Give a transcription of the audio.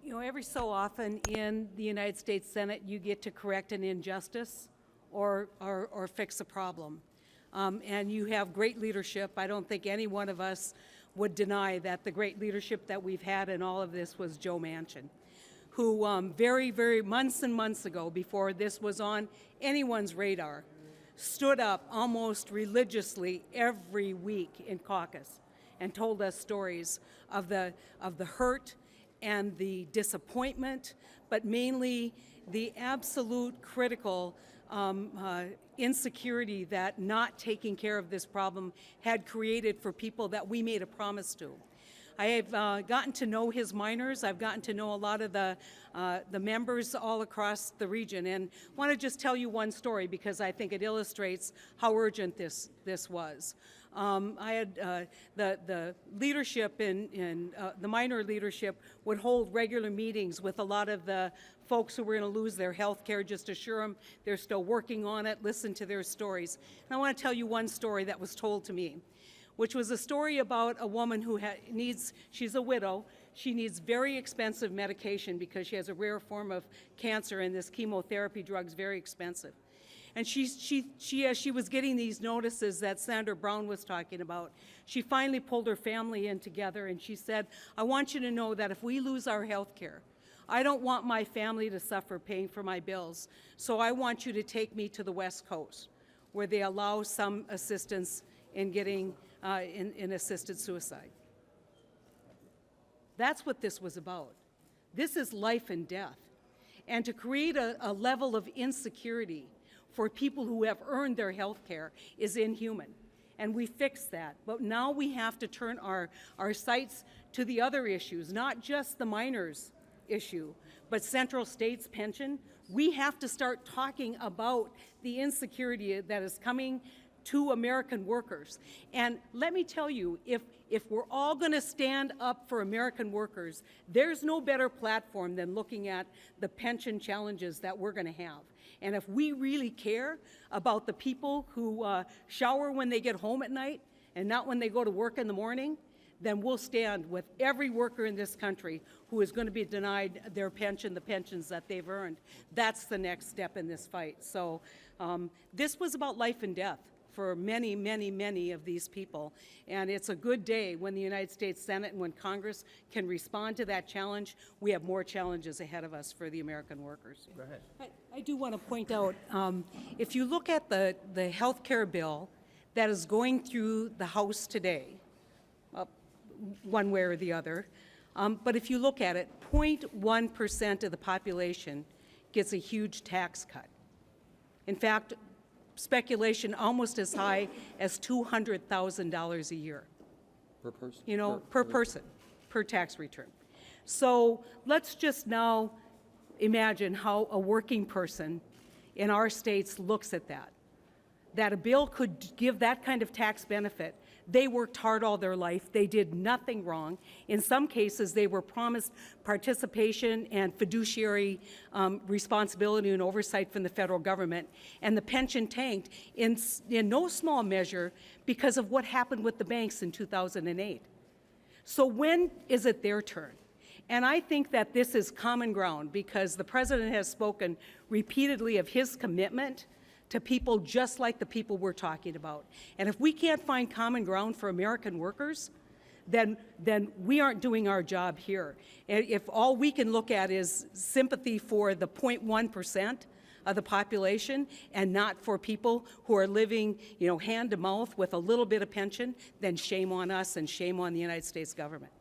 You know, every so often in the United States Senate, you get to correct an injustice or fix a problem. And you have great leadership. I don't think any one of us would deny that the great leadership that we've had in all of this was Joe Manchin, who very months and months ago, before this was on anyone's radar, stood up almost religiously every week in caucus and told us stories of the hurt and the disappointment, but mainly the absolute critical insecurity that not taking care of this problem had created for people that we made a promise to. I have gotten to know his minors. I've gotten to know a lot of the members all across the region, and want to just tell you one story because I think it illustrates how urgent this was. I had the leadership in the minor leadership would hold regular meetings with a lot of the folks who were going to lose their health care, just assure them they're still working on it, listen to their stories. And I want to tell you one story that was told to me, which was a story about a woman who she's a widow. She needs very expensive medication because she has a rare form of cancer, and this chemotherapy drug's very expensive. And as she was getting these notices that Senator Brown was talking about, she finally pulled her family in together and she said, I want you to know that if we lose our health care, I don't want my family to suffer paying for my bills, so I want you to take me to the West Coast, where they allow some assistance in getting in assisted suicide. That's what this was about. This is life and death. And to create a level of insecurity for people who have earned their health care is inhuman. And we fixed that. But now we have to turn our sights to the other issues, not just the minors issue, but Central States pension. We have to start talking about the insecurity that is coming to American workers. And let me tell you, if we're all going to stand up for American workers, there's no better platform than looking at the pension challenges that we're going to have. And if we really care about the people who shower when they get home at night and not when they go to work in the morning, then we'll stand with every worker in this country who is going to be denied their pension, the pensions that they've earned. That's the next step in this fight. So this was about life and death for many of these people. And it's a good day when the United States Senate and when Congress can respond to that challenge. We have more challenges ahead of us for the American workers. Go ahead. I do want to point out, if you look at the health care bill that is going through the House today, one way or the other, but if you look at it, 0.1% of the population gets a huge tax cut. In fact, speculation almost as high as $200,000 a year. Per person? You know, per person, per tax return. So let's just now imagine how a working person in our states looks at that a bill could give that kind of tax benefit. They worked hard all their life. They did nothing wrong. In some cases, they were promised participation and fiduciary responsibility and oversight from the federal government. And the pension tanked in no small measure because of what happened with the banks in 2008. So when is it their turn? And I think that this is common ground because the president has spoken repeatedly of his commitment to people just like the people we're talking about. And if we can't find common ground for American workers, then we aren't doing our job here. And if all we can look at is sympathy for the 0.1% of the population and not for people who are living, you know, hand to mouth with a little bit of pension, then shame on us and shame on the United States government.